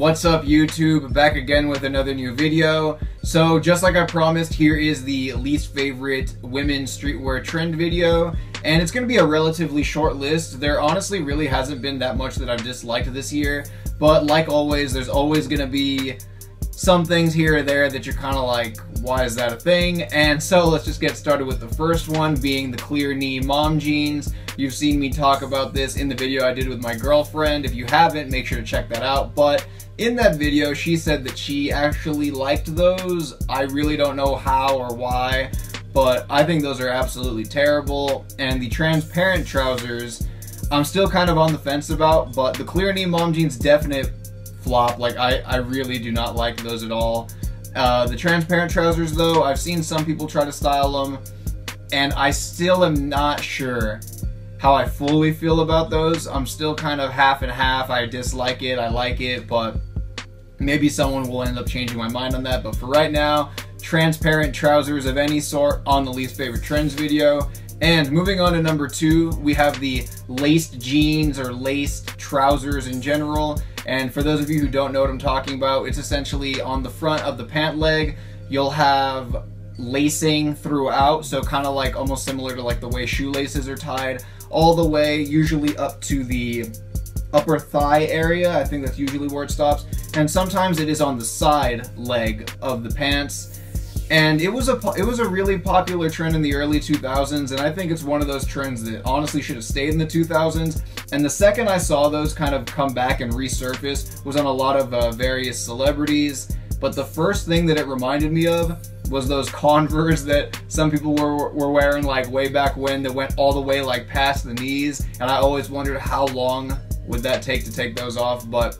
What's up YouTube? Back again with another new video. So just like I promised, here is the least favorite women's streetwear trend video, and it's going to be a relatively short list. There honestly really hasn't been that much that I've disliked this year, but like always, there's always going to be some things here or there that you're kind of like, why is that a thing? And so let's just get started with the first one, being the clear knee mom jeans. You've seen me talk about this in the video I did with my girlfriend. If you haven't, make sure to check that out. But in that video, she said that she actually liked those. I really don't know how or why, but I think those are absolutely terrible. And the transparent trousers, I'm still kind of on the fence about, but the clear knee mom jeans, definite flop. Like, I really do not like those at all. The transparent trousers though, I've seen some people try to style them, and I still am not sure how I fully feel about those. I'm still kind of half and half. I dislike it, I like it, but maybe someone will end up changing my mind on that. But for right now, transparent trousers of any sort on the least favorite trends video. And moving on to number 2, we have the laced jeans or laced trousers in general. And for those of you who don't know what I'm talking about, it's essentially on the front of the pant leg, you'll have lacing throughout, so kind of like almost similar to like the way shoelaces are tied, all the way usually up to the upper thigh area. I think that's usually where it stops. And sometimes it is on the side leg of the pants. And it was a really popular trend in the early 2000s, and I think it's one of those trends that honestly should have stayed in the 2000s. And the second I saw those kind of come back and resurface was on a lot of various celebrities. But the first thing that it reminded me of was those Converse that some people were wearing like way back when, that went all the way like past the knees. And I always wondered how long would that take to take those off. But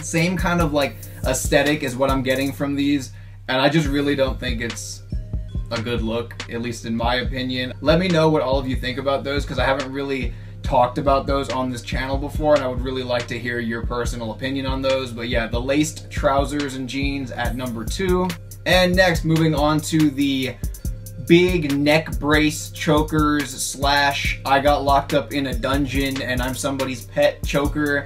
same kind of like aesthetic is what I'm getting from these. And I just really don't think it's a good look, at least in my opinion. Let me know what all of you think about those, because I haven't really talked about those on this channel before, and I would really like to hear your personal opinion on those. But yeah, the laced trousers and jeans at number 2. And next, moving on to the big neck brace chokers slash I got locked up in a dungeon and I'm somebody's pet choker.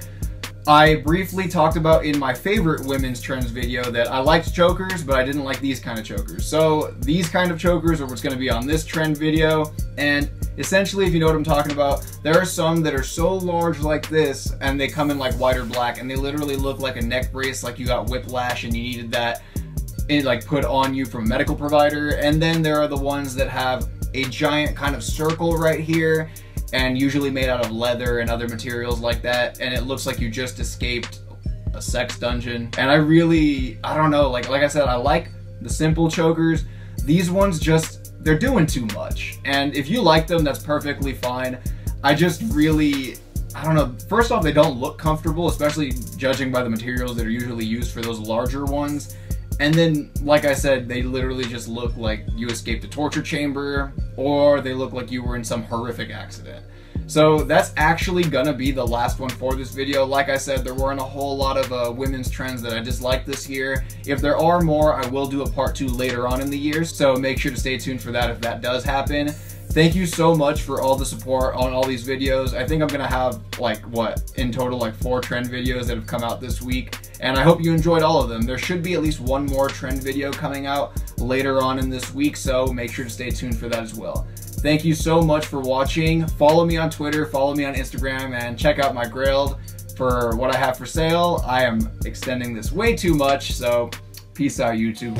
I briefly talked about in my favorite women's trends video that I liked chokers, but I didn't like these kind of chokers. So these kind of chokers are what's going to be on this trend video. And essentially, if you know what I'm talking about, there are some that are so large like this, and they come in like white or black, and they literally look like a neck brace, like you got whiplash and you needed that like put on you from a medical provider. And then there are the ones that have a giant kind of circle right here, and usually made out of leather and other materials like that, and it looks like you just escaped a sex dungeon. And I don't know, like I said, I like the simple chokers. These ones they're doing too much, and if you like them, that's perfectly fine. I just really, I don't know, first off, they don't look comfortable, especially judging by the materials that are usually used for those larger ones. And then, like I said, they literally just look like you escaped a torture chamber, or they look like you were in some horrific accident. So that's actually gonna be the last one for this video. Like I said, there weren't a whole lot of women's trends that I disliked this year. If there are more, I will do a part 2 later on in the year, so make sure to stay tuned for that if that does happen. Thank you so much for all the support on all these videos. I think I'm gonna have like, what, in total like 4 trend videos that have come out this week, and I hope you enjoyed all of them. There should be at least one more trend video coming out later on in this week, so make sure to stay tuned for that as well. Thank you so much for watching. Follow me on Twitter, follow me on Instagram, and check out my Grailed for what I have for sale. I am extending this way too much, so peace out, YouTube.